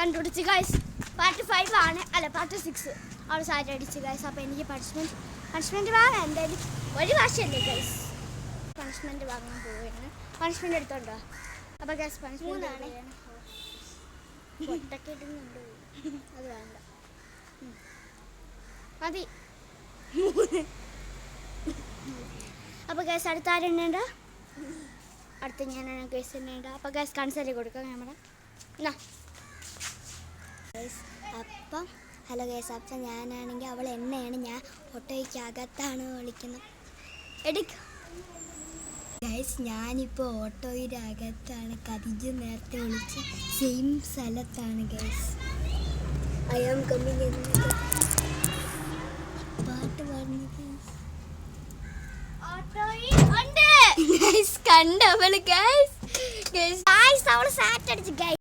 കണ്ടുപിടിച്ച് guys. Part 5 ആണ്, അല്ല പാർട്ട് 6. അവൾ സാറ്റ് അടിച്ച് ഗൈസ്. അപ്പോൾ എനിക്ക് പണിഷ്മെൻറ്റ് വാങ്ങാൻ എന്തായാലും ഒരു വർഷമല്ലേ ഗൈസ്. പണിഷ്മെൻറ്റ് വാങ്ങാൻ പോവുകയാണ്. പണിഷ്മെൻറ്റ് എടുത്തോണ്ടോ? അപ്പോൾ ഗൈസ് പണിഷ്മെൻറ്റ് പൊട്ടൊക്കെ ഇടുന്നുണ്ട്, അത് വേണ്ട മതി. അപ്പോൾ ഗൈസ് അടുത്ത ആരെണ്ണ? അടുത്ത ഞാനാണ് ഗൈസ് എണ്ണ. അപ്പോൾ ഗൈസ് കൺസൾട്ട് കൊടുക്കാം നമ്മുടെ. അപ്പം ഹലോ ഗൈസ്, അപ്പം ഞാനാണെങ്കിൽ അവൾ എണ്ണയാണ്, ഞാൻ ഓട്ടോയ്ക്കകത്താണ് വിളിക്കുന്നത്. എടുക്ക ഗൈസ്, ഞാനിപ്പോൾ ഓട്ടോയുടെ അകത്താണ്. കതിജ് നേരത്തെ വിളിച്ച സെയിം സ്ഥലത്താണ് ഗൈസ്. ഐ ആം കമ്മിങ് എന്ന് പാട്ട് പാടുന്നു ഗൈസ്. കണ്ടവള് ഗൈസ്. അവൾ സാറ്റ് അടിച്ച് ഗൈസ്.